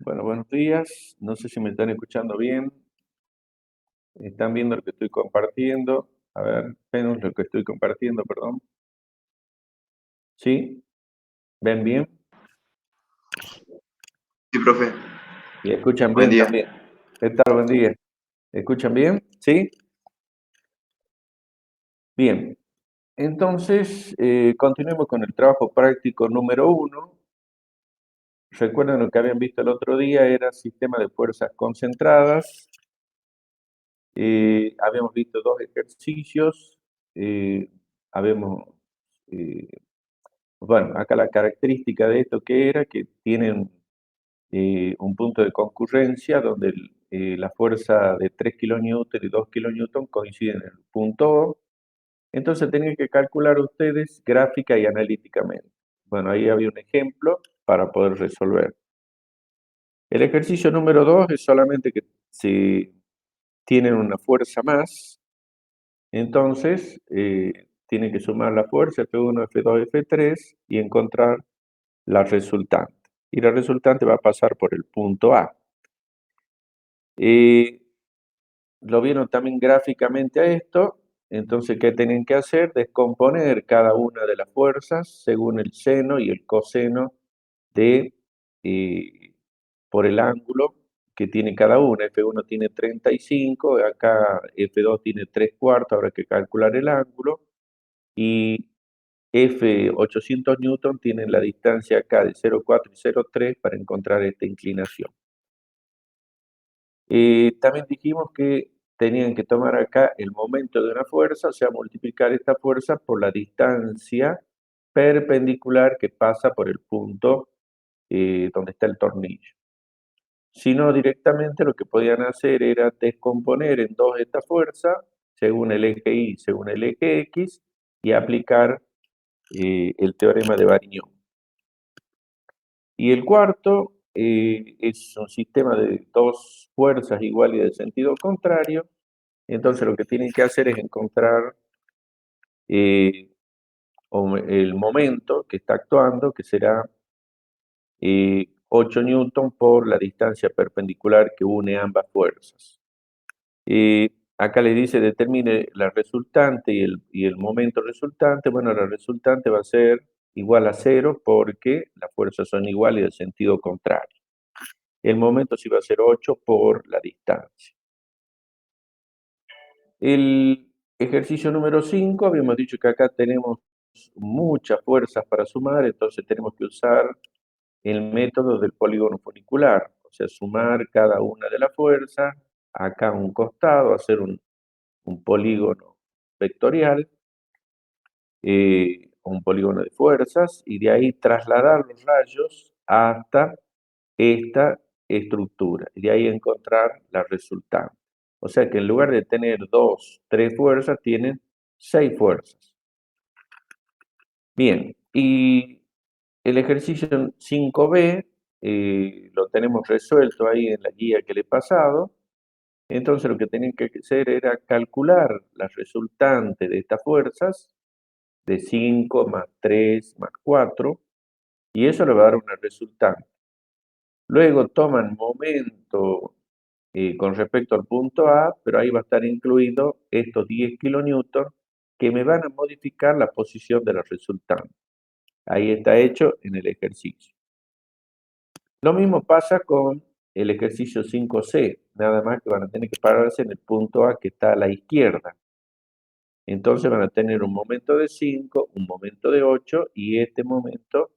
Bueno, buenos días. No sé si me están escuchando bien. ¿Están viendo lo que estoy compartiendo? A ver, ven lo que estoy compartiendo, perdón. ¿Sí? ¿Ven bien? Sí, profe. ¿Y escuchan Buen bien día. también? ¿Qué tal? Buen día. ¿Escuchan bien? ¿Sí? Bien. Entonces, continuemos con el trabajo práctico número 1. Recuerden lo que habían visto el otro día, era sistema de fuerzas concentradas. Habíamos visto dos ejercicios. Habíamos eh, Bueno, acá la característica de esto que era que tienen un punto de concurrencia donde la fuerza de 3 kilonewton y 2 kilonewton coinciden en el punto O. Entonces tenían que calcular ustedes gráfica y analíticamente. Bueno, ahí había un ejemplo para poder resolver. El ejercicio número 2 es solamente que si tienen una fuerza más, entonces tienen que sumar la fuerza F1, F2, F3 y encontrar la resultante. Y la resultante va a pasar por el punto A. Lo vieron también gráficamente a esto. Entonces, ¿qué tienen que hacer? Descomponer cada una de las fuerzas según el seno y el coseno de, eh, por el ángulo que tiene cada una. F1 tiene 35, acá F2 tiene 3 cuartos, habrá que calcular el ángulo. Y F 800 newton tienen la distancia acá de 0,4 y 0,3 para encontrar esta inclinación. También dijimos que tenían que tomar acá el momento de una fuerza, o sea, multiplicar esta fuerza por la distancia perpendicular que pasa por el punto donde está el tornillo. Si no, directamente lo que podían hacer era descomponer en dos esta fuerza, según el eje Y, según el eje X, y aplicar el teorema de Varignon. Y el cuarto es un sistema de dos fuerzas iguales y de sentido contrario. Entonces lo que tienen que hacer es encontrar eh, el momento que está actuando, que será 8 newton por la distancia perpendicular que une ambas fuerzas. Acá le dice determine la resultante y el momento resultante. Bueno, la resultante va a ser igual a 0 porque las fuerzas son iguales y del sentido contrario. El momento sí va a ser 8 por la distancia. El ejercicio número 5, habíamos dicho que acá tenemos muchas fuerzas para sumar, entonces tenemos que usar el método del polígono funicular, o sea, sumar cada una de las fuerzas, acá a un costado, hacer un polígono vectorial, un polígono de fuerzas, y de ahí trasladar los rayos hasta esta estructura, y de ahí encontrar la resultante. O sea que en lugar de tener 2, 3 fuerzas, tienen 6 fuerzas. Bien, y el ejercicio 5B lo tenemos resuelto ahí en la guía que le he pasado. Entonces lo que tenían que hacer era calcular la resultante de estas fuerzas, de 5 más 3 más 4, y eso le va a dar una resultante. Luego toman momento con respecto al punto A, pero ahí va a estar incluido estos 10 kilonewton que me van a modificar la posición de la resultante. Ahí está hecho en el ejercicio. Lo mismo pasa con el ejercicio 5C, nada más que van a tener que pararse en el punto A que está a la izquierda. Entonces van a tener un momento de 5, un momento de 8 y este momento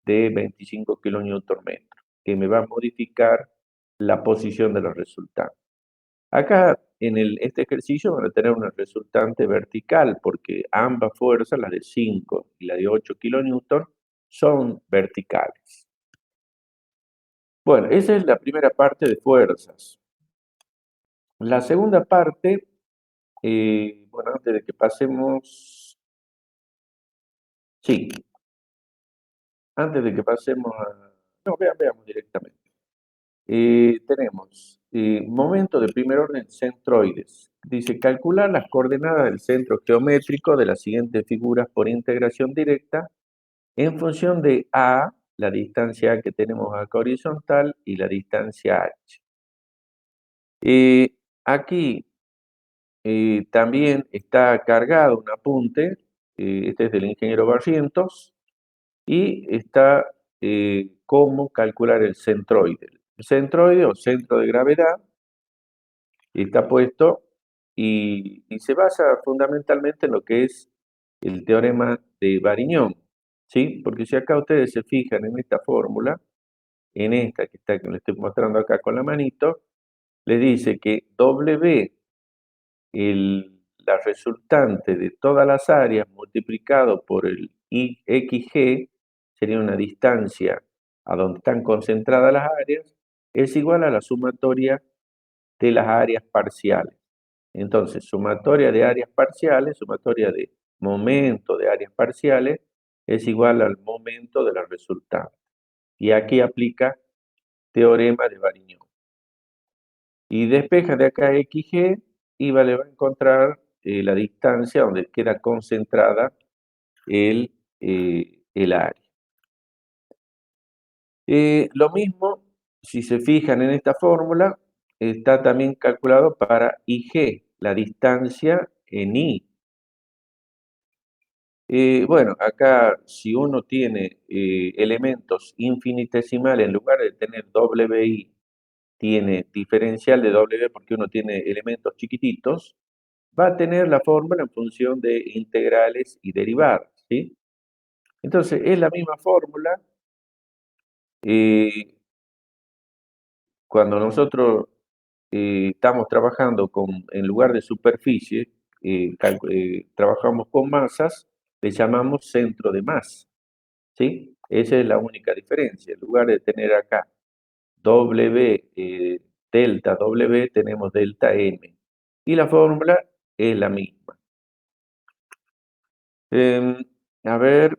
de 25 kilonewton metro, que me va a modificar la posición de los resultantes. Acá en este ejercicio van a tener una resultante vertical porque ambas fuerzas, la de 5 y la de 8 kilonewton, son verticales. Bueno, esa es la primera parte de fuerzas. La segunda parte, bueno, antes de que pasemos, sí, antes de que pasemos a, no, veamos directamente. Tenemos momento de primer orden centroides. Dice, calcular las coordenadas del centro geométrico de las siguientes figuras por integración directa en función de A, la distancia A que tenemos acá horizontal y la distancia H. Aquí también está cargado un apunte, este es del ingeniero Barrientos, y está cómo calcular el centroide. El centroide o centro de gravedad está puesto y se basa fundamentalmente en lo que es el teorema de Varignón, ¿sí? Porque si acá ustedes se fijan en esta fórmula, en esta que le estoy mostrando acá con la manito, le dice que W, la resultante de todas las áreas multiplicado por el XG, sería una distancia a donde están concentradas las áreas, es igual a la sumatoria de las áreas parciales. Entonces, sumatoria de áreas parciales, sumatoria de momento de áreas parciales, es igual al momento de la resultante. Y aquí aplica teorema de Varignón. Y despeja de acá XG y le va a encontrar la distancia donde queda concentrada el área. Lo mismo, si se fijan en esta fórmula, está también calculado para IG, la distancia en I. Bueno, acá si uno tiene elementos infinitesimales, en lugar de tener WI, tiene diferencial de W porque uno tiene elementos chiquititos, va a tener la fórmula en función de integrales y derivadas, ¿sí? Entonces, es la misma fórmula. eh, Cuando nosotros estamos trabajando en lugar de superficie, trabajamos con masas, le llamamos centro de masa, ¿sí? Esa es la única diferencia. En lugar de tener acá W, delta W, tenemos delta M. Y la fórmula es la misma. Em, a ver,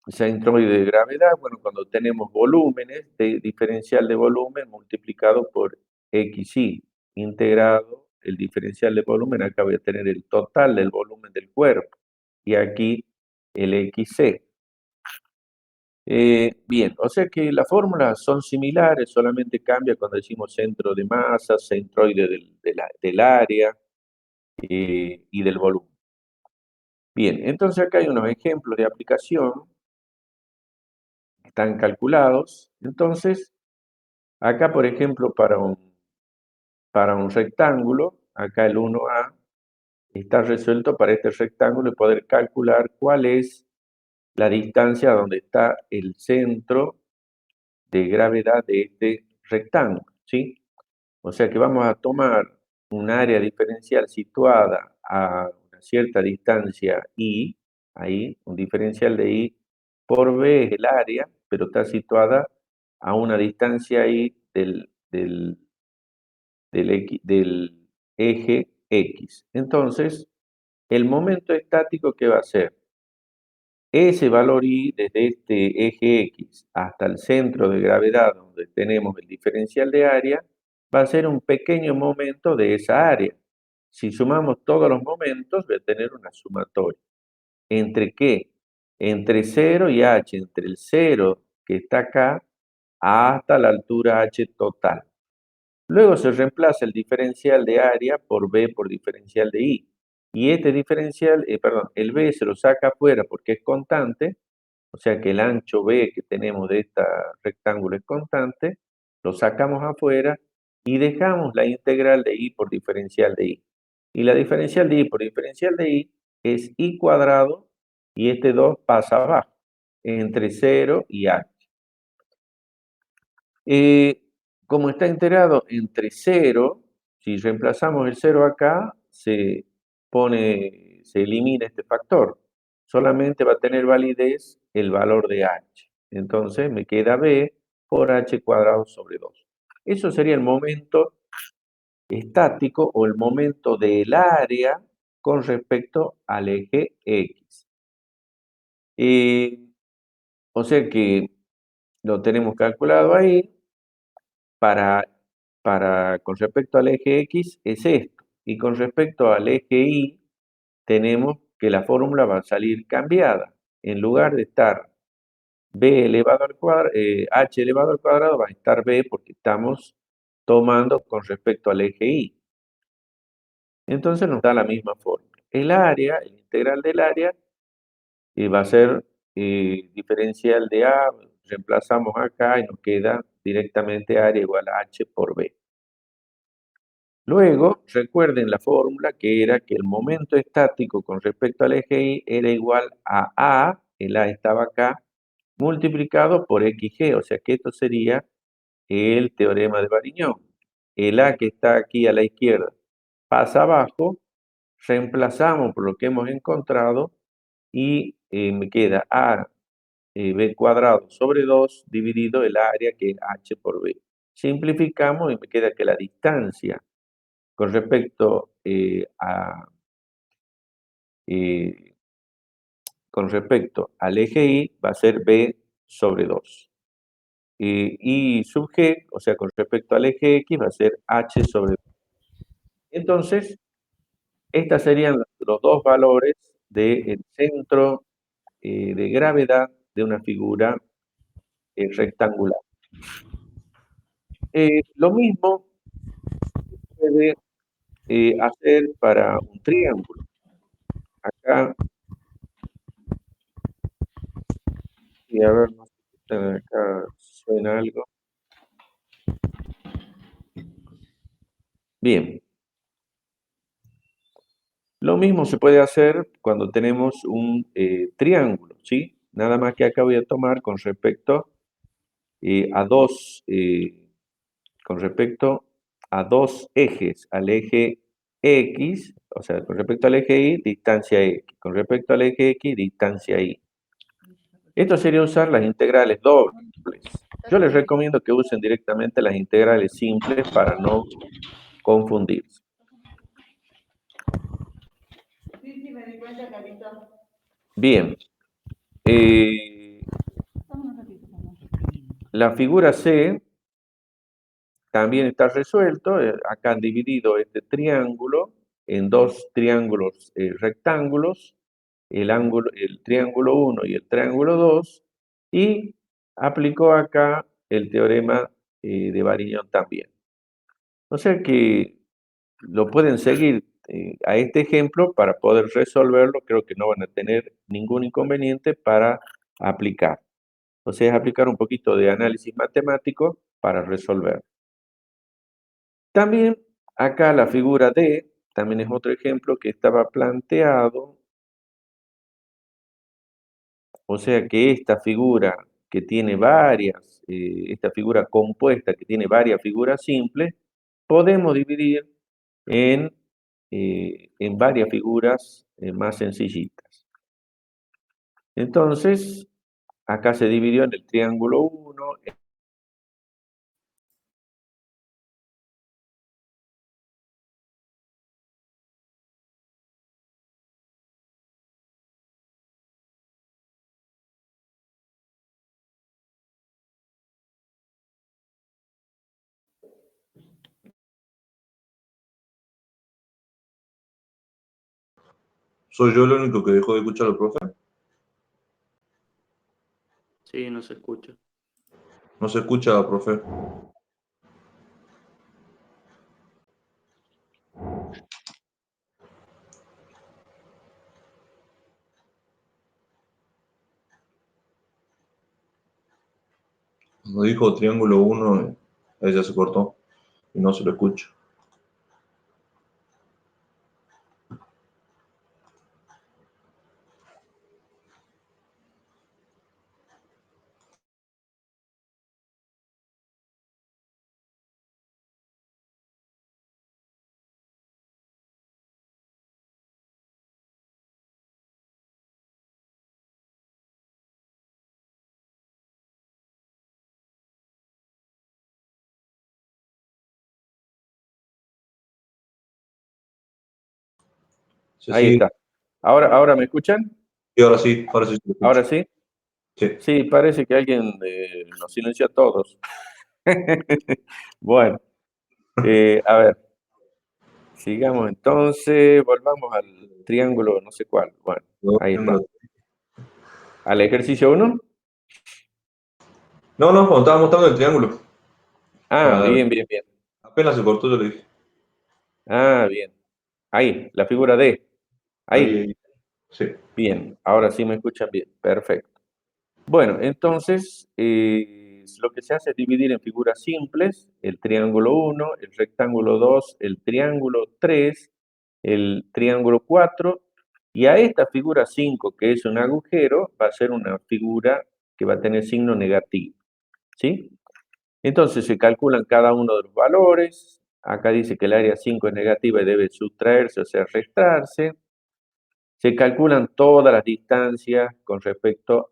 centroide de gravedad, bueno, cuando tenemos volúmenes, de diferencial de volumen multiplicado por XY, integrado el diferencial de volumen, acá voy a tener el total del volumen del cuerpo, y aquí el XC. Bien, o sea que las fórmulas son similares, solamente cambia cuando decimos centro de masa, centroide del área y del volumen. Bien, entonces acá hay unos ejemplos de aplicación, están calculados. Entonces, acá por ejemplo para un rectángulo, acá el 1A está resuelto para este rectángulo y poder calcular cuál es la distancia donde está el centro de gravedad de este rectángulo, ¿sí? O sea que vamos a tomar un área diferencial situada a una cierta distancia I, ahí, un diferencial de I por B es el área, pero está situada a una distancia I del eje X. Entonces, el momento estático, ¿qué va a ser? Ese valor I desde este eje X hasta el centro de gravedad donde tenemos el diferencial de área, va a ser un pequeño momento de esa área. Si sumamos todos los momentos, voy a tener una sumatoria. ¿Entre qué? Entre 0 y h, entre el 0 que está acá hasta la altura h total. Luego se reemplaza el diferencial de área por B por diferencial de I. Y este diferencial, perdón, el B se lo saca afuera porque es constante, o sea que el ancho B que tenemos de este rectángulo es constante, lo sacamos afuera y dejamos la integral de I por diferencial de I. Y la diferencial de I por diferencial de I es I cuadrado y este 2 pasa abajo, entre 0 y H. Como está integrado entre 0, si reemplazamos el 0 acá, se elimina este factor. Solamente va a tener validez el valor de h. Entonces me queda b por h cuadrado sobre 2. Eso sería el momento estático o el momento del área con respecto al eje X. O sea que lo tenemos calculado ahí. Con respecto al eje X es esto. Y con respecto al eje Y, tenemos que la fórmula va a salir cambiada. En lugar de estar b elevado al cuadrado, h elevado al cuadrado va a estar b porque estamos tomando con respecto al eje y. Entonces nos da la misma forma. El área, el integral del área, va a ser diferencial de A, reemplazamos acá y nos queda directamente área igual a H por B. Luego, recuerden la fórmula que era que el momento estático con respecto al eje Y era igual a A, el A estaba acá, multiplicado por XG, o sea que esto sería el teorema de Variñón. El A que está aquí a la izquierda pasa abajo, reemplazamos por lo que hemos encontrado y me queda A b cuadrado sobre 2 dividido el área que es h por b. Simplificamos y me queda que la distancia con respecto eh, al eje Y va a ser b sobre 2. Y sub g, o sea, con respecto al eje X va a ser h sobre 2. Entonces, estos serían los dos valores del centro de gravedad de una figura rectangular. Lo mismo puede hacer para un triángulo. Acá, y a ver, no sé si acá suena algo. Bien, lo mismo se puede hacer cuando tenemos un triángulo, ¿sí? Nada más que acá voy a tomar con respecto a con respecto a dos ejes, al eje X, o sea, con respecto al eje Y, distancia X, con respecto al eje X, distancia Y. Esto sería usar las integrales dobles. Yo les recomiendo que usen directamente las integrales simples para no confundirse. Bien, la figura C también está resuelto. Acá han dividido este triángulo en dos triángulos rectángulos, el triángulo 1 y el triángulo 2, y aplicó acá el teorema de Variñón también. O sea que lo pueden seguir a este ejemplo para poder resolverlo. Creo que no van a tener ningún inconveniente para aplicar. O sea, es aplicar un poquito de análisis matemático para resolver. También acá la figura D, también es otro ejemplo que estaba planteado. O sea que esta figura que tiene varias, esta figura compuesta que tiene varias figuras simples, podemos dividir en varias figuras más sencillitas. Entonces, acá se dividió en el triángulo 1. ¿Soy yo el único que dejó de escuchar al profe? Sí, no se escucha. No se escucha, profe. Cuando dijo triángulo 1, ella se cortó y no se lo escucha. Se Ahí sigue. está. ¿Ahora me escuchan? Y ahora sí se lo escucha. ¿Ahora sí? Sí. Sí, parece que alguien nos silenció a todos. Bueno, a ver, sigamos entonces, volvamos al triángulo, no sé cuál. Bueno, ahí está. ¿Al ejercicio 1? No, no, cuando estaba mostrando el triángulo. Ah, Para, bien, bien, bien. apenas se cortó, yo le dije. Ah, bien. Ahí, la figura D. Ahí, Ahí. ahí. Sí. Bien, ahora sí me escuchan bien. Perfecto. Bueno, entonces lo que se hace es dividir en figuras simples el triángulo 1, el rectángulo 2, el triángulo 3, el triángulo 4, y a esta figura 5, que es un agujero, va a ser una figura que va a tener signo negativo, ¿sí? Entonces se calculan cada uno de los valores. Acá dice que el área 5 es negativa y debe sustraerse, o sea, restarse. Se calculan todas las distancias con respecto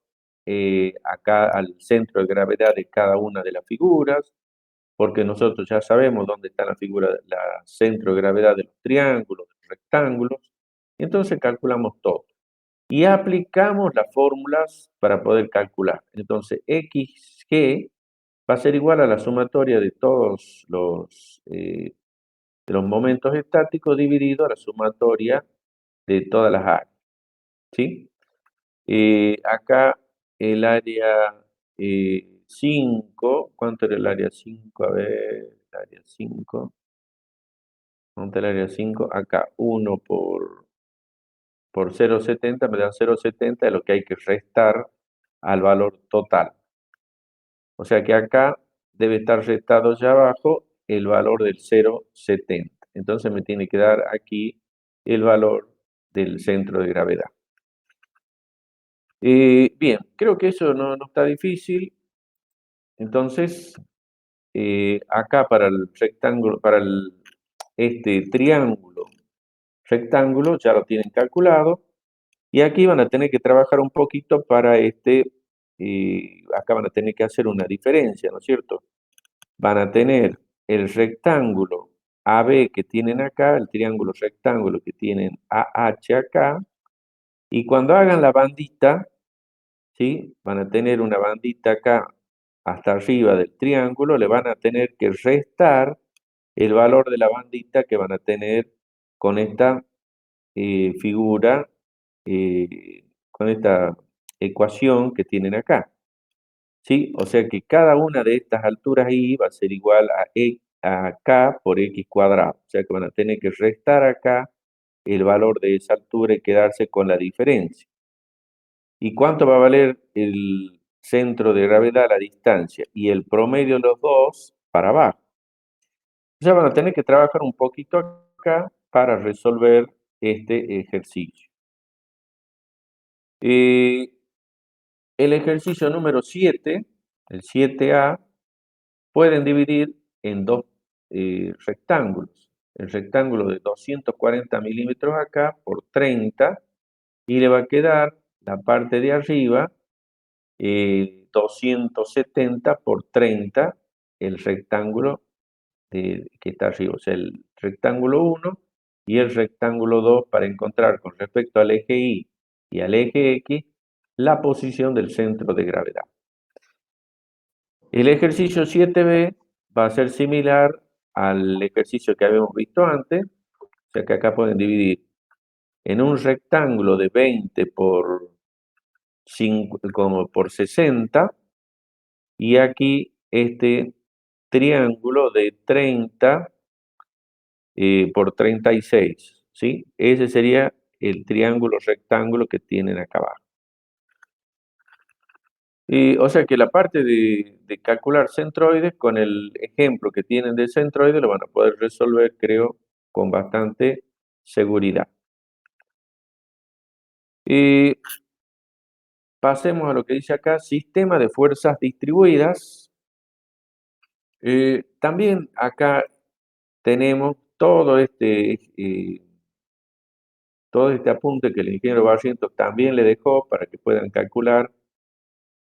acá al centro de gravedad de cada una de las figuras, porque nosotros ya sabemos dónde está la figura, la centro de gravedad de los triángulos, los rectángulos. Entonces calculamos todo. Y aplicamos las fórmulas para poder calcular. Entonces, xg va a ser igual a la sumatoria de todos de los momentos estáticos dividido a la sumatoria de todas las áreas, ¿sí? Acá el área 5, ¿cuánto era el área 5? A ver, el área 5, ¿dónde está el área 5? Acá 1 por 0,70 me da 0,70 de lo que hay que restar al valor total. O sea que acá debe estar restado ya abajo el valor del 0,70. Entonces me tiene que dar aquí el valor del centro de gravedad. Bien, creo que eso no está difícil. Entonces, acá para el rectángulo, este triángulo rectángulo, ya lo tienen calculado. Y aquí van a tener que trabajar un poquito para acá van a tener que hacer una diferencia, ¿no es cierto? Van a tener el rectángulo AB que tienen acá, el triángulo rectángulo que tienen AH acá, y cuando hagan la bandita, ¿sí? Van a tener una bandita acá hasta arriba del triángulo, le van a tener que restar el valor de la bandita que van a tener con esta figura, con esta ecuación que tienen acá. ¿Sí? O sea que cada una de estas alturas y va a ser igual a k por x cuadrado. O sea que van a tener que restar acá el valor de esa altura y quedarse con la diferencia. ¿Y cuánto va a valer el centro de gravedad a la distancia? Y el promedio de los dos para abajo. Ya van a tener que trabajar un poquito acá para resolver este ejercicio. Eh, el ejercicio número 7, el 7A, pueden dividir en dos rectángulos. El rectángulo de 240 milímetros acá por 30 y le va a quedar la parte de arriba 270 por 30, el rectángulo que está arriba, o sea, el rectángulo 1 y el rectángulo 2 para encontrar con respecto al eje Y y al eje X la posición del centro de gravedad. El ejercicio 7B va a ser similar al ejercicio que habíamos visto antes, o sea que acá pueden dividir en un rectángulo de 20 por 60 y aquí este triángulo de 30 por 36, ¿sí? Ese sería el triángulo rectángulo que tienen acá abajo. O sea que la parte de calcular centroides, con el ejemplo que tienen de centroides, lo van a poder resolver, creo, con bastante seguridad. Pasemos a lo que dice acá, sistema de fuerzas distribuidas. También acá tenemos todo este apunte que el ingeniero Barrientos también le dejó para que puedan calcular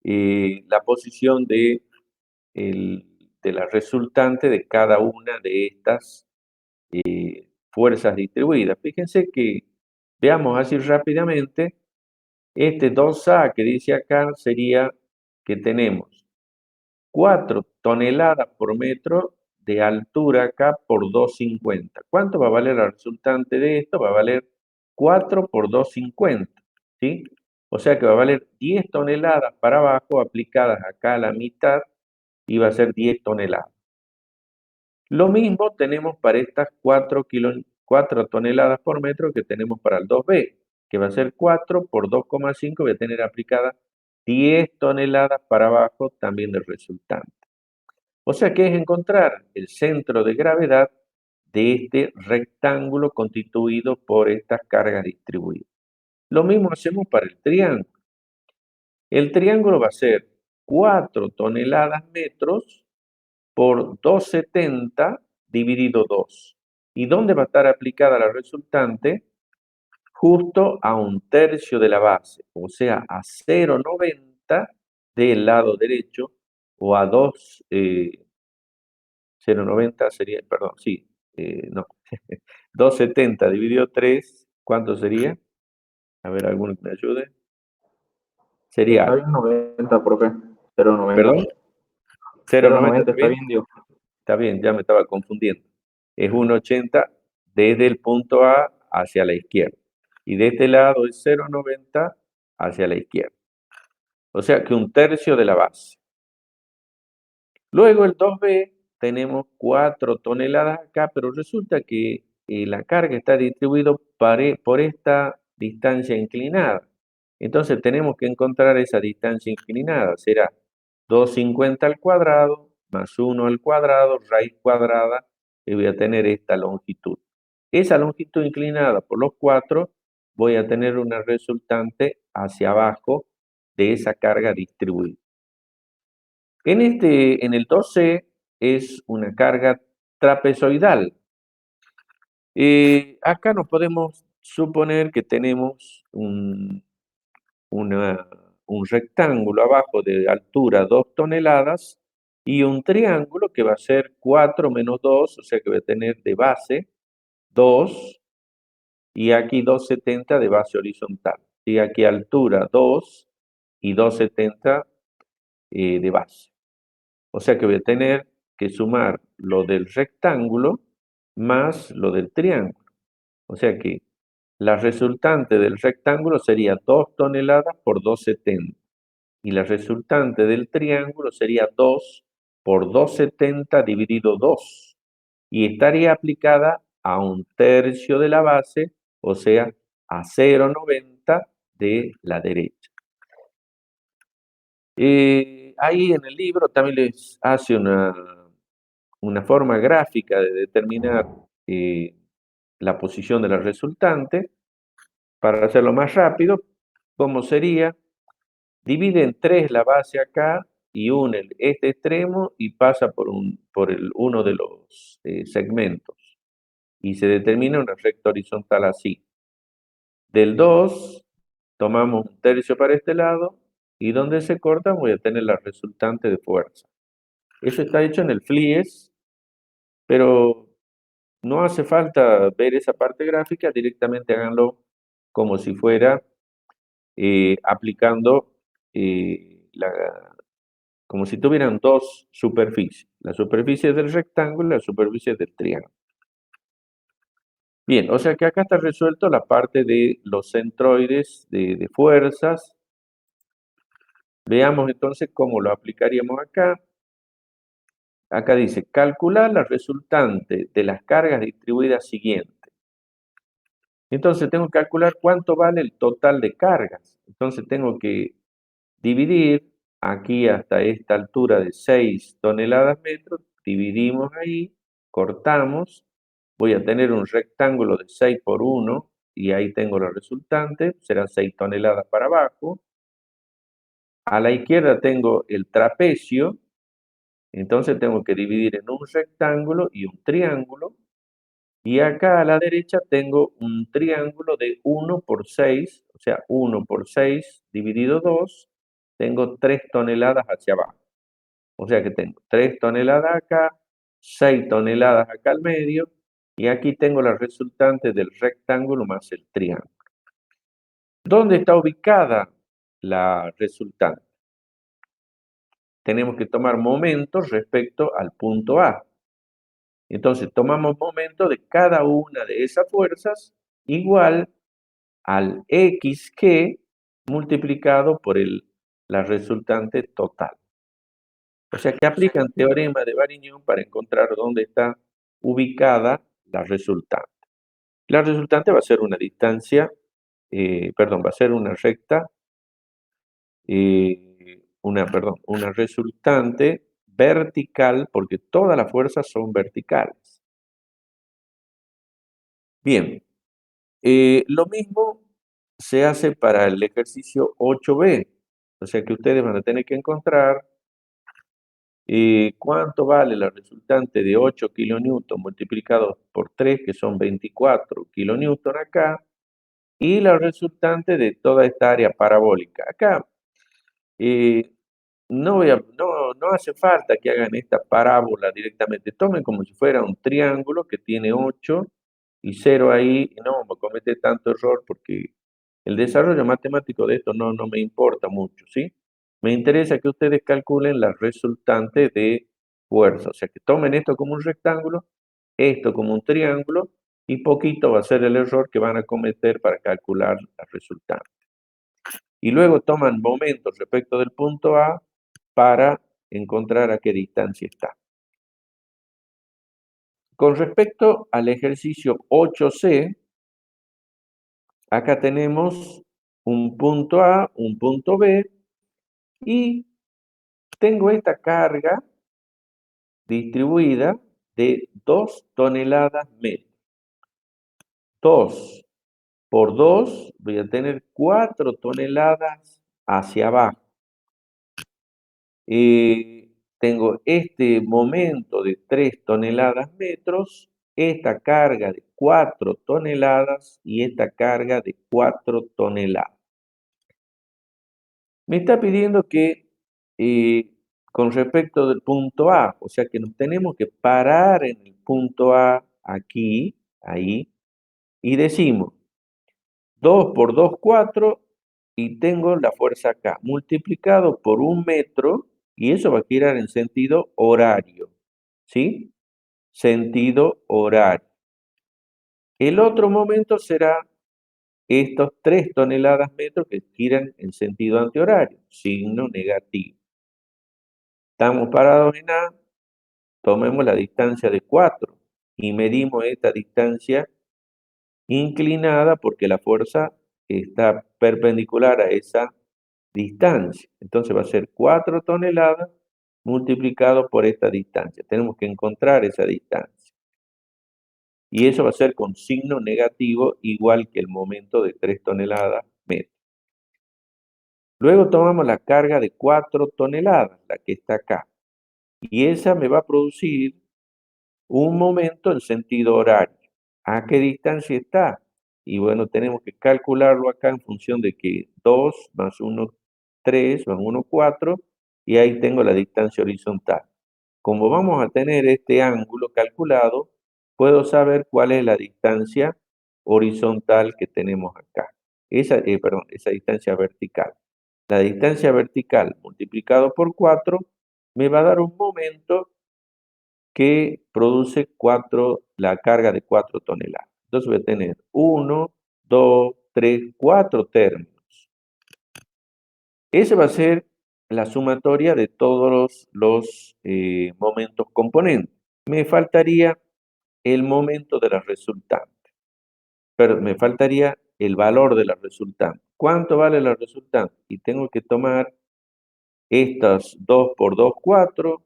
la posición de la resultante de cada una de estas fuerzas distribuidas. Fíjense que veamos así rápidamente, este 2A que dice acá sería que tenemos 4 toneladas por metro de altura acá por 2,50. ¿Cuánto va a valer la resultante de esto? Va a valer 4 por 2,50, ¿sí? O sea que va a valer 10 toneladas para abajo aplicadas acá a la mitad y va a ser 10 toneladas. Lo mismo tenemos para estas 4 toneladas por metro que tenemos para el 2B, que va a ser 4 por 2,5, voy a tener aplicada 10 toneladas para abajo también del resultante. O sea que es encontrar el centro de gravedad de este rectángulo constituido por estas cargas distribuidas. Lo mismo hacemos para el triángulo. El triángulo va a ser 4 toneladas metros por 270 dividido 2. ¿Y dónde va a estar aplicada la resultante? Justo a 1/3 de la base, o sea, a 0,90 del lado derecho, o a 0,90 sería, perdón, sí, no, 270 dividido 3, ¿cuánto sería? A ver, alguno que me ayude. Está Sería, bien 90, profe. 0,90. perdón, 0,90, 0,90 ¿está está bien? bien, Dios. Está bien, ya me estaba confundiendo. Es 1,80 desde el punto A hacia la izquierda. Y de este lado es 0,90 hacia la izquierda. O sea que 1/3 de la base. Luego el 2B tenemos 4 toneladas acá, pero resulta que la carga está distribuida por esta distancia inclinada. Entonces tenemos que encontrar esa distancia inclinada. Será 250 al cuadrado más 1 al cuadrado, raíz cuadrada, y voy a tener esta longitud. Esa longitud inclinada por los 4, voy a tener una resultante hacia abajo de esa carga distribuida. En el 2C es una carga trapezoidal. Acá nos podemos suponer que tenemos un rectángulo abajo de altura 2 toneladas y un triángulo que va a ser 4 menos 2, o sea que voy a tener de base 2 y aquí 2,70 de base horizontal. Y aquí altura 2 y 2,70 de base. O sea que voy a tener que sumar lo del rectángulo más lo del triángulo. O sea que la resultante del rectángulo sería 2 toneladas por 2,70. Y la resultante del triángulo sería 2 por 2,70 dividido 2. Y estaría aplicada a 1/3 de la base, o sea, a 0,90 de la derecha. Ahí en el libro también les hace una forma gráfica de determinar la posición de la resultante. Para hacerlo más rápido, ¿cómo sería? Divide en 3 la base acá y une este extremo y pasa por uno de los segmentos. Y se determina una recta horizontal así. Del 2 tomamos 1/3 para este lado y donde se corta voy a tener la resultante de fuerza. Eso está hecho en el FLIES, pero no hace falta ver esa parte gráfica, directamente háganlo como si fuera aplicando como si tuvieran dos superficies, la superficie del rectángulo y la superficie del triángulo. Bien, o sea que acá está resuelto la parte de los centroides de fuerzas. Veamos entonces cómo lo aplicaríamos acá. Acá dice, calcular la resultante de las cargas distribuidas siguientes. Entonces tengo que calcular cuánto vale el total de cargas. Entonces tengo que dividir aquí hasta esta altura de 6 toneladas metros, dividimos ahí, cortamos, voy a tener un rectángulo de 6 por 1 y ahí tengo la resultante, serán 6 toneladas para abajo. A la izquierda tengo el trapecio, entonces tengo que dividir en un rectángulo y un triángulo. Y acá a la derecha tengo un triángulo de 1 por 6, o sea, 1 por 6 dividido 2, tengo 3 toneladas hacia abajo. O sea que tengo 3 toneladas acá, 6 toneladas acá al medio, y aquí tengo la resultante del rectángulo más el triángulo. ¿Dónde está ubicada la resultante? Tenemos que tomar momentos respecto al punto A. Entonces tomamos momento de cada una de esas fuerzas igual al x que multiplicado por la resultante total. O sea que aplican teorema de Varignón para encontrar dónde está ubicada la resultante. La resultante va a ser una distancia, va a ser una recta, una resultante vertical, porque todas las fuerzas son verticales. Bien, lo mismo se hace para el ejercicio 8b, o sea que ustedes van a tener que encontrar cuánto vale la resultante de 8 kilonewton multiplicado por 3, que son 24 kilonewton acá, y la resultante de toda esta área parabólica. Acá no hace falta que hagan esta parábola directamente. Tomen como si fuera un triángulo que tiene 8 y 0 ahí. No vamos a cometer tanto error porque el desarrollo matemático de esto no me importa mucho, ¿sí? Me interesa que ustedes calculen la resultante de fuerza. O sea, que tomen esto como un rectángulo, esto como un triángulo, y poquito va a ser el error que van a cometer para calcular la resultante. Y luego toman momentos respecto del punto A para encontrar a qué distancia está. Con respecto al ejercicio 8C, acá tenemos un punto A, un punto B, y tengo esta carga distribuida de 2 toneladas metro. 2 por 2, voy a tener 4 toneladas hacia abajo. Tengo este momento de 3 toneladas metros, esta carga de 4 toneladas y esta carga de 4 toneladas. Me está pidiendo que con respecto del punto A, o sea que nos tenemos que parar en el punto A aquí, ahí, y decimos 2 por 2, 4, y tengo la fuerza acá, multiplicado por 1 metro, y eso va a girar en sentido horario, ¿sí? Sentido horario. El otro momento será estos 3 toneladas metros que giran en sentido antihorario, signo negativo. Estamos parados en A, tomemos la distancia de 4 y medimos esta distancia inclinada porque la fuerza está perpendicular a esa distancia. Entonces va a ser 4 toneladas multiplicado por esta distancia. Tenemos que encontrar esa distancia. Y eso va a ser con signo negativo, igual que el momento de 3 toneladas metro. Luego tomamos la carga de 4 toneladas, la que está acá. Y esa me va a producir un momento en sentido horario. ¿A qué distancia está? Y bueno, tenemos que calcularlo acá en función de que 2 más 1, 3 más 1, 4, y ahí tengo la distancia horizontal. Como vamos a tener este ángulo calculado, puedo saber cuál es la distancia horizontal que tenemos acá. Esa distancia vertical. La distancia vertical multiplicado por 4 me va a dar un momento que produce la carga de 4 toneladas. Entonces voy a tener 1, 2, 3, 4 términos. Esa va a ser la sumatoria de todos los momentos componentes. Me faltaría el momento de la resultante. Pero me faltaría el valor de la resultante. ¿Cuánto vale la resultante? Y tengo que tomar estas 2 por 2, 4.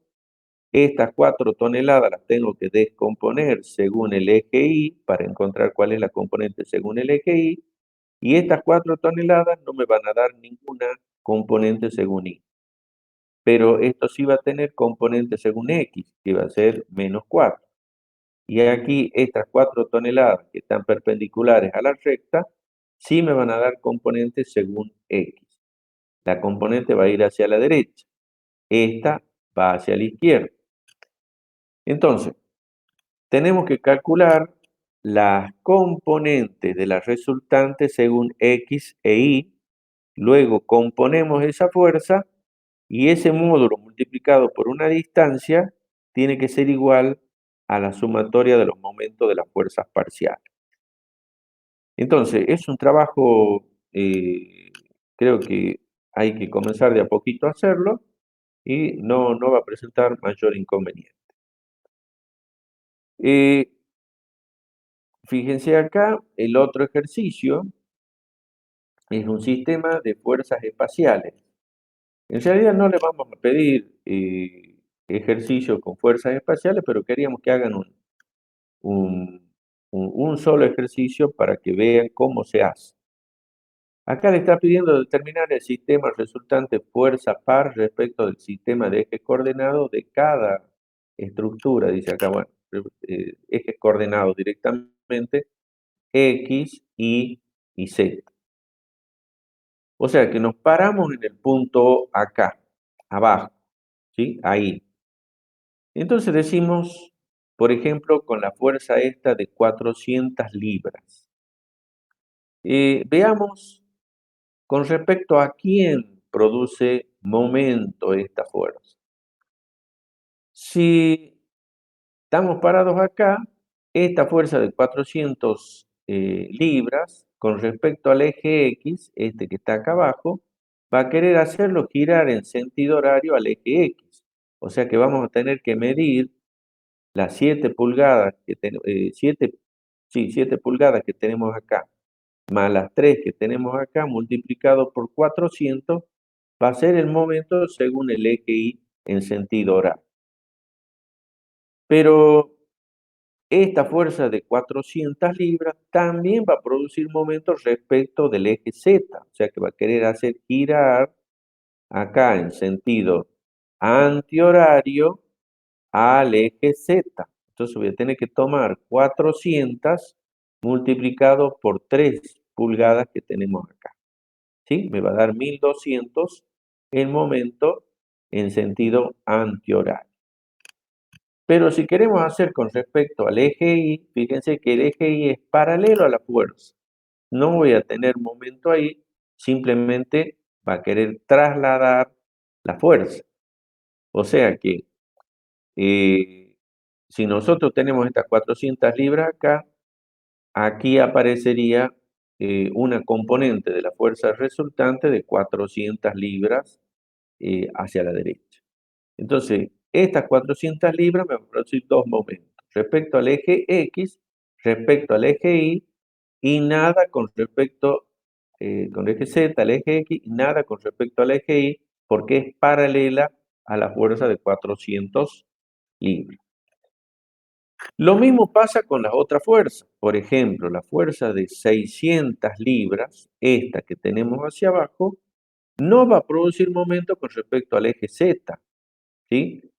Estas 4 toneladas las tengo que descomponer según el eje Y para encontrar cuál es la componente según el eje Y. Y estas 4 toneladas no me van a dar ninguna componente según Y. Pero esto sí va a tener componente según X, que va a ser menos 4. Y aquí estas 4 toneladas que están perpendiculares a la recta, sí me van a dar componentes según X. La componente va a ir hacia la derecha. Esta va hacia la izquierda. Entonces, tenemos que calcular las componentes de la resultante según X e Y. Luego componemos esa fuerza y ese módulo multiplicado por una distancia tiene que ser igual a la sumatoria de los momentos de las fuerzas parciales. Entonces, es un trabajo creo que hay que comenzar de a poquito a hacerlo y no va a presentar mayor inconveniente. Fíjense acá, el otro ejercicio es un sistema de fuerzas espaciales. En realidad no le vamos a pedir ejercicio con fuerzas espaciales, pero queríamos que hagan un solo ejercicio para que vean cómo se hace. Acá le está pidiendo determinar el sistema resultante fuerza par respecto del sistema de ejes coordenados de cada estructura. Dice acá, bueno, ejes coordenados directamente, X, Y y Z. O sea que nos paramos en el punto acá, abajo, ¿sí? Ahí. Entonces decimos, por ejemplo, con la fuerza esta de 400 libras. Veamos con respecto a quién produce momento esta fuerza. Si estamos parados acá, esta fuerza de 400 libras, con respecto al eje X, este que está acá abajo, va a querer hacerlo girar en sentido horario al eje X. O sea que vamos a tener que medir las 7 pulgadas que 7 pulgadas que tenemos acá, más las 3 que tenemos acá, multiplicado por 400, va a ser el momento según el eje Y en sentido horario. Pero esta fuerza de 400 libras también va a producir momentos respecto del eje Z, o sea que va a querer hacer girar acá en sentido antihorario al eje Z. Entonces voy a tener que tomar 400 multiplicado por 3 pulgadas que tenemos acá. ¿Sí? Me va a dar 1200 el momento en sentido antihorario. Pero si queremos hacer con respecto al eje Y, fíjense que el eje Y es paralelo a la fuerza. No voy a tener momento ahí, simplemente va a querer trasladar la fuerza. O sea que si nosotros tenemos estas 400 libras acá, aquí aparecería una componente de la fuerza resultante de 400 libras hacia la derecha. Entonces, estas 400 libras me van a producir dos momentos. Respecto al eje X, respecto al eje Y nada con respecto con el eje Z, al eje X, y nada con respecto al eje Y, porque es paralela a la fuerza de 400 libras. Lo mismo pasa con las otras fuerzas. Por ejemplo, la fuerza de 600 libras, esta que tenemos hacia abajo, no va a producir momento con respecto al eje Z, ¿sí?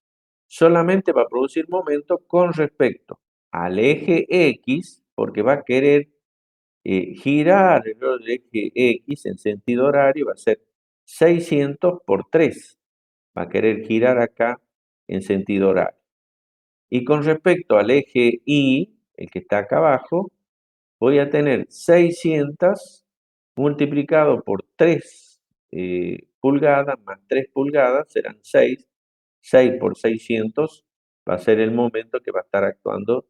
Solamente va a producir momento con respecto al eje X, porque va a querer girar el eje X en sentido horario, va a ser 600 por 3. Va a querer girar acá en sentido horario. Y con respecto al eje Y, el que está acá abajo, voy a tener 600 multiplicado por 3 pulgadas más 3 pulgadas, serán 6. 6 por 600 va a ser el momento que va a estar actuando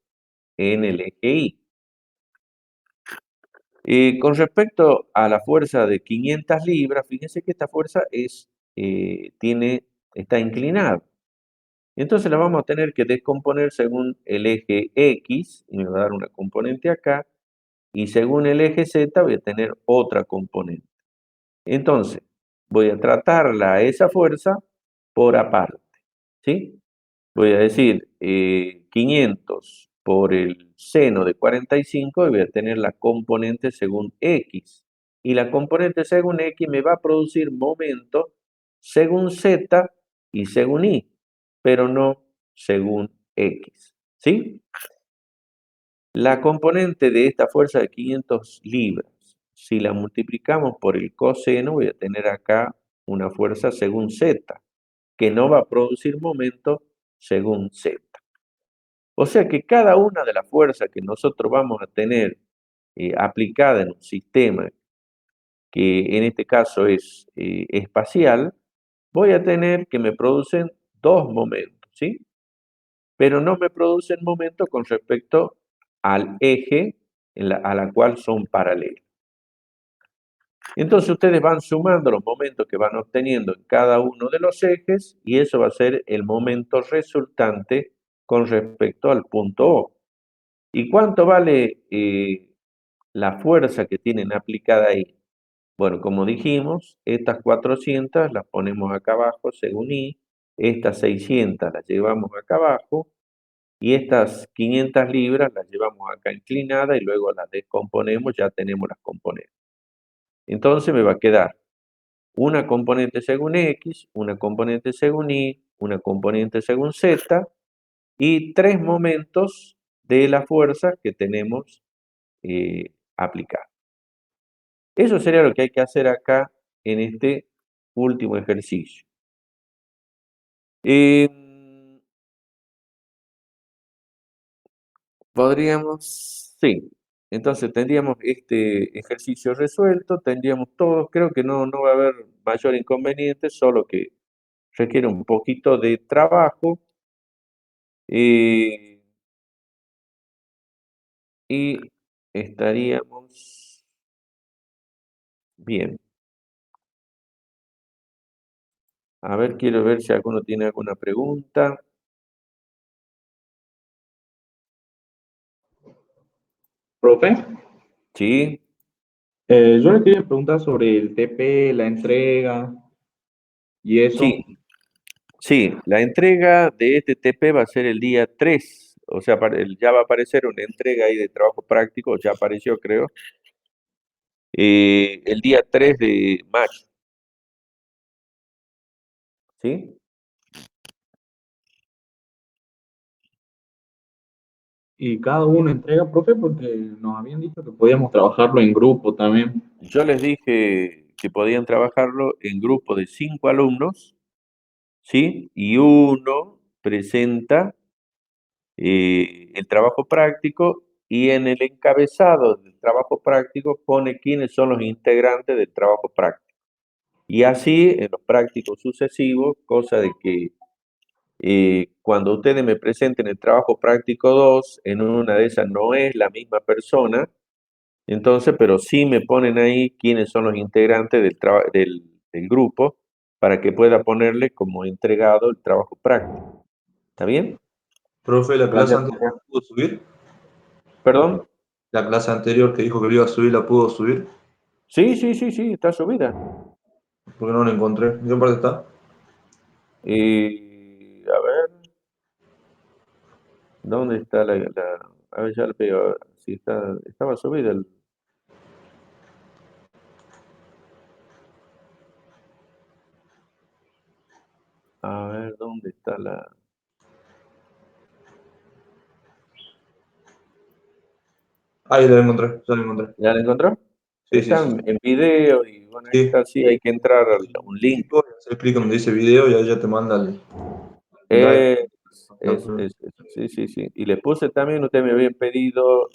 en el eje Y. Con respecto a la fuerza de 500 libras, fíjense que esta fuerza está inclinada. Entonces la vamos a tener que descomponer según el eje X, y me va a dar una componente acá, y según el eje Z voy a tener otra componente. Entonces, voy a tratarla a esa fuerza por aparte, ¿sí? Voy a decir 500 por el seno de 45 y voy a tener la componente según X. Y la componente según X me va a producir momento según Z y según Y, pero no según X, ¿sí? La componente de esta fuerza de 500 libras, si la multiplicamos por el coseno, voy a tener acá una fuerza según Z, que no va a producir momento según Z. O sea que cada una de las fuerzas que nosotros vamos a tener aplicada en un sistema, que en este caso es espacial, voy a tener que me producen dos momentos, ¿sí? Pero no me producen momentos con respecto al eje a la cual son paralelos. Entonces ustedes van sumando los momentos que van obteniendo en cada uno de los ejes y eso va a ser el momento resultante con respecto al punto O. ¿Y cuánto vale la fuerza que tienen aplicada ahí? Bueno, como dijimos, estas 400 las ponemos acá abajo según I, estas 600 las llevamos acá abajo y estas 500 libras las llevamos acá inclinadas y luego las descomponemos, ya tenemos las componentes. Entonces me va a quedar una componente según X, una componente según Y, una componente según Z y 3 momentos de la fuerza que tenemos aplicada. Eso sería lo que hay que hacer acá en este último ejercicio. Podríamos, sí. Entonces tendríamos este ejercicio resuelto, tendríamos todos, creo que no va a haber mayor inconveniente, solo que requiere un poquito de trabajo. Y estaríamos bien. A ver, quiero ver si alguno tiene alguna pregunta. Profe, Sí, yo le quería preguntar sobre el TP, la entrega y eso. sí, la entrega de este TP va a ser el día 3, o sea, ya va a aparecer una entrega ahí de trabajo práctico, ya apareció creo, el día 3 de mayo, ¿sí? Y cada uno entrega, profe, porque nos habían dicho que podíamos trabajarlo en grupo también. Yo les dije que podían trabajarlo en grupo de 5 alumnos, ¿sí? Y uno presenta el trabajo práctico y en el encabezado del trabajo práctico pone quiénes son los integrantes del trabajo práctico. Y así en los prácticos sucesivos, cosa de que cuando ustedes me presenten el trabajo práctico 2 en una de esas no es la misma persona, entonces, pero sí me ponen ahí quiénes son los integrantes del grupo para que pueda ponerle como entregado el trabajo práctico. ¿Está bien? Profe, la clase Gracias, anterior profe. la pudo subir. ¿Perdón? La clase anterior que dijo que lo iba a subir, la pudo subir. Sí, está subida. Porque no la encontré. ¿En qué parte está? A ver, ¿dónde está a ver, ya le veo, si estaba subida a ver, ¿dónde está Ahí la encontré, ya la encontré. ¿Ya la encontró? Sí, sí, Está sí. en video y bueno, ahí Sí. está, sí, hay que entrar a un link. Se explica donde dice video y ahí ya te manda el live. Eh, sí. Y les puse también, ustedes me habían pedido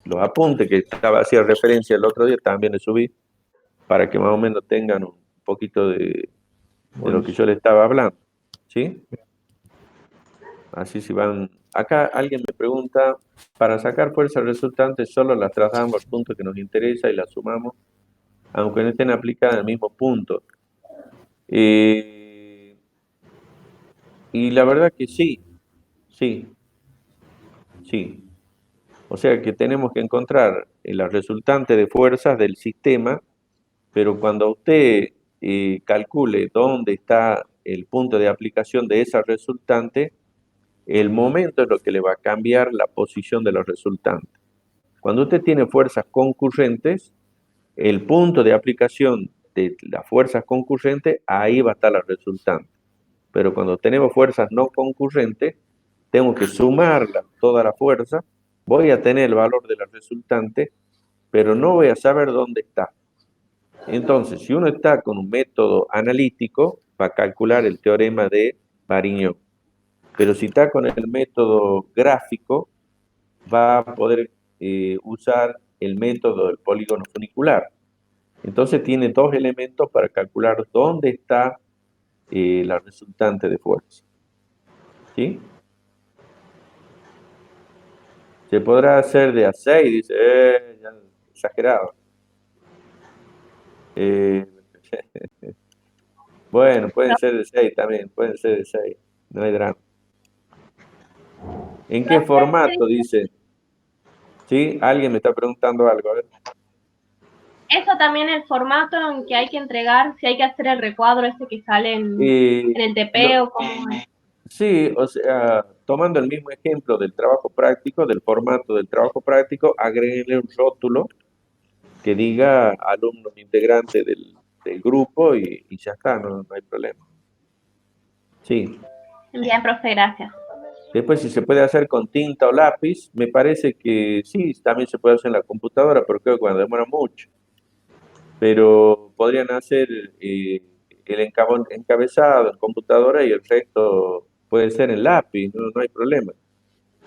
los apuntes que estaba hacía referencia el otro día, también les subí, para que más o menos tengan un poquito de lo que yo les estaba hablando. ¿Sí? Así si van. Acá alguien me pregunta, para sacar fuerza resultante solo las trasladamos al punto que nos interesa y las sumamos, aunque no estén aplicadas en el mismo punto. Eh, y la verdad que sí, sí. O sea que tenemos que encontrar la resultante de fuerzas del sistema, pero cuando usted calcule dónde está el punto de aplicación de esa resultante, el momento es lo que le va a cambiar la posición de los resultantes. Cuando usted tiene fuerzas concurrentes, el punto de aplicación de las fuerzas concurrentes, ahí va a estar la resultante. Pero cuando tenemos fuerzas no concurrentes, tengo que sumarla toda la fuerza, voy a tener el valor de la resultante, pero no voy a saber dónde está. Entonces, si uno está con un método analítico, va a calcular el teorema de Varignon. Pero si está con el método gráfico, va a poder usar el método del polígono funicular. Entonces tiene dos elementos para calcular dónde está la resultante de fuerza. ¿Sí? Se podrá hacer de a 6, dice, ya, exagerado. Eh, bueno, pueden ser de 6 también, pueden ser de 6, no hay drama. ¿En qué formato? Dice. ¿Sí? Alguien me está preguntando algo, a ver. Eso también el formato en que hay que entregar, si hay que hacer el recuadro ese que sale en el TP o como... Sí, o sea, tomando el mismo ejemplo del trabajo práctico, del formato del trabajo práctico, agréguenle un rótulo que diga alumnos integrantes del grupo y ya está, no hay problema. Sí. Bien, profe, gracias. Después, si se puede hacer con tinta o lápiz, me parece que sí, también se puede hacer en la computadora, pero creo que cuando demora mucho. Pero podrían hacer el encabezado en computadora y el resto puede ser en lápiz, no hay problema.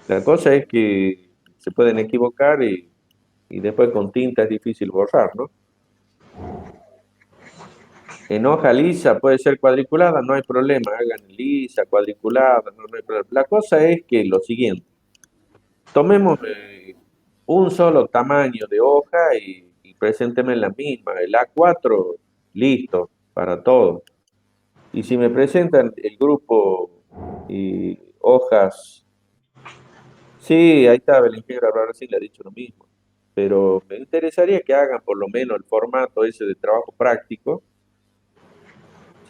La cosa es que se pueden equivocar y después con tinta es difícil borrar, ¿no? En hoja lisa puede ser cuadriculada, no hay problema, hagan lisa, cuadriculada, no hay problema. La cosa es que lo siguiente, tomemos un solo tamaño de hoja y presénteme la misma, el A4, listo, para todo. Y si me presentan el grupo y hojas, sí, ahí está, el ingeniero ahora sí le ha dicho lo mismo, pero me interesaría que hagan por lo menos el formato ese de trabajo práctico,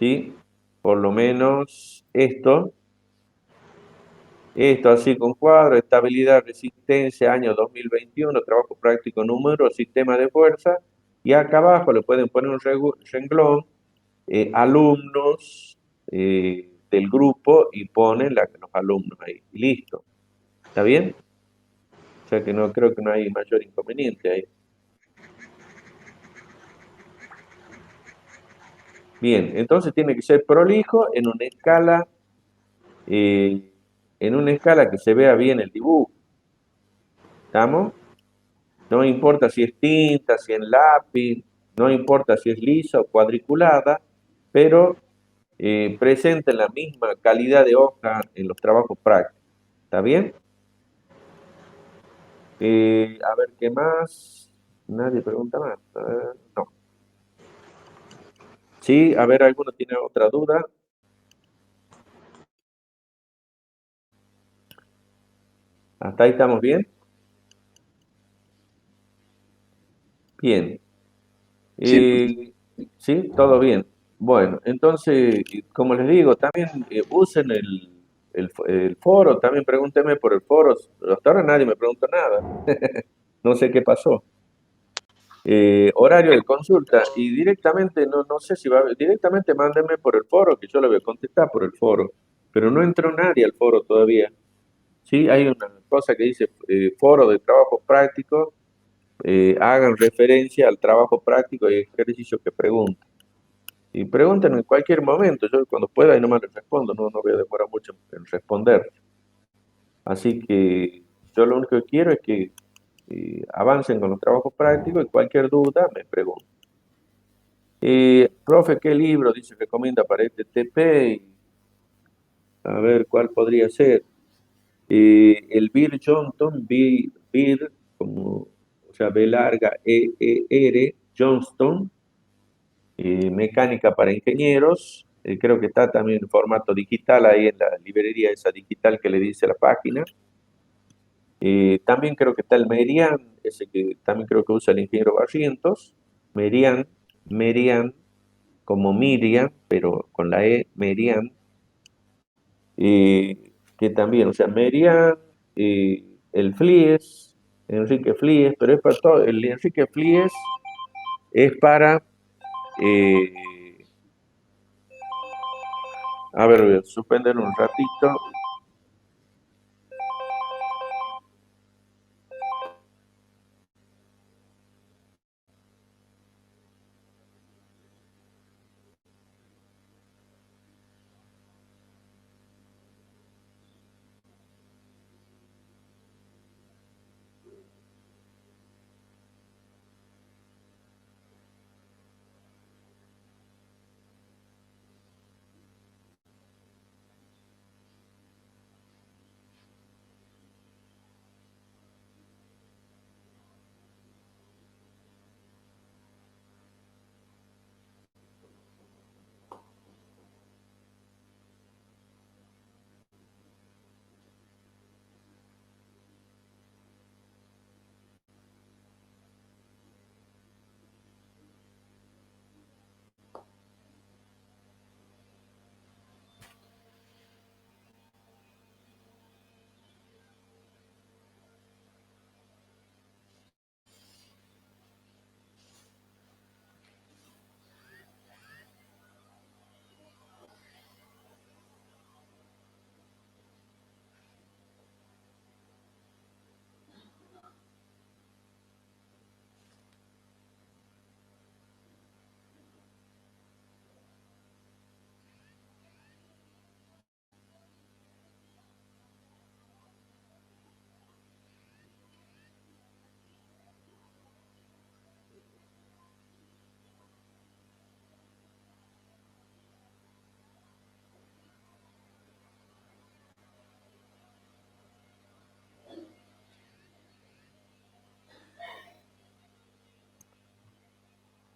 ¿sí? Por lo menos esto así con cuadro, estabilidad, resistencia, año 2021, trabajo práctico número, sistema de fuerza, y acá abajo le pueden poner un renglón, alumnos del grupo y ponen los alumnos ahí, y listo. ¿Está bien? O sea que no creo que no hay mayor inconveniente ahí. Bien, entonces tiene que ser prolijo eh, en una escala que se vea bien el dibujo. ¿Estamos? No importa si es tinta, si es lápiz, no importa si es lisa o cuadriculada, pero presenten la misma calidad de hoja en los trabajos prácticos. ¿Está bien? A ver, ¿qué más? Nadie pregunta más. No. Sí, a ver, ¿alguno tiene otra duda? ¿Hasta ahí estamos bien? Bien. Sí, Sí, todo bien. Bueno, entonces, como les digo, también usen el foro, también pregúntenme por el foro. Hasta ahora nadie me preguntó nada. No sé qué pasó. Horario de consulta y directamente, no sé si va a, directamente mándenme por el foro, que yo le voy a contestar por el foro, pero no entró nadie al foro todavía. Sí, hay una cosa que dice foro de trabajo práctico, hagan referencia al trabajo práctico y ejercicio que preguntan. Y pregúntenme en cualquier momento, yo cuando pueda y no me les respondo, no voy a demorar mucho en responder. Así que yo lo único que quiero es que avancen con los trabajos prácticos y cualquier duda me pregunten. Profe, ¿qué libro dice recomienda para este TP? A ver, ¿cuál podría ser? El Bill Johnston, Bill, como, o sea, B larga, R, Johnston, mecánica para ingenieros, creo que está también en formato digital ahí en la librería esa digital que le dice la página. También creo que está el Merian, ese que también creo que usa el ingeniero Barrientos. Merian, como Miriam, pero con la E, Merian, que también, o sea, Merian, el Flies, Enrique Flies, pero es para todo, el Enrique Flies es para, eh, a ver, voy a suspender un ratito.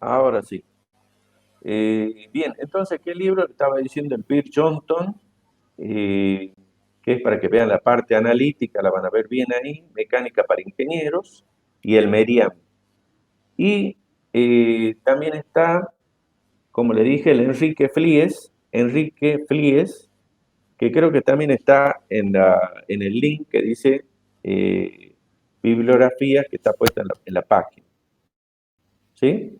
Ahora sí. Bien, entonces, ¿qué libro estaba diciendo el Peer Johnston? Que es para que vean la parte analítica, la van a ver bien ahí, Mecánica para Ingenieros, y el Meriam. Y también está, como le dije, el Enrique Flies, que creo que también está en el link que dice bibliografía, que está puesta en la página. ¿Sí?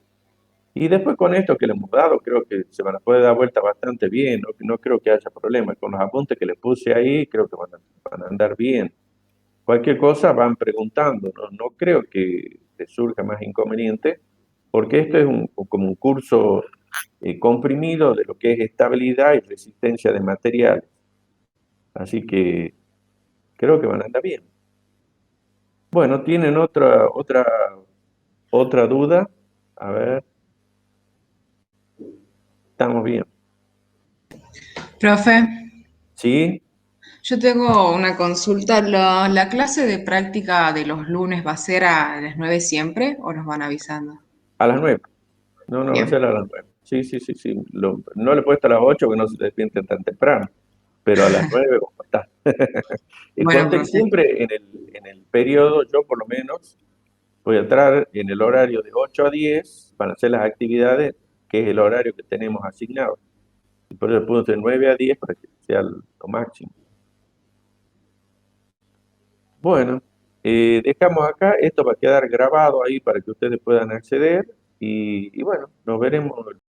Y después con esto que le hemos dado, creo que se van a poder dar vuelta bastante bien, no creo que haya problema. Con los apuntes que les puse ahí, creo que van a andar bien. Cualquier cosa van preguntando, no creo que les surja más inconveniente, porque esto es como un curso comprimido de lo que es estabilidad y resistencia de materiales. Así que creo que van a andar bien. Bueno, ¿tienen otra duda? A ver, estamos bien. Profe, ¿Sí? yo tengo una consulta. ¿La clase de práctica de los lunes va a ser a las 9 siempre o nos van avisando? A las 9. No, va a Bien. ser a las 9. Sí. No le he puesto a las 8 que no se despierten tan temprano, pero a las 9 como está. Y Bueno, conté profe. siempre en el periodo, yo por lo menos, voy a entrar en el horario de 8 a 10 para hacer las actividades, que es el horario que tenemos asignado. Y por eso puse de 9 a 10 para que sea lo máximo. Bueno, dejamos acá, esto va a quedar grabado ahí para que ustedes puedan acceder y bueno, nos veremos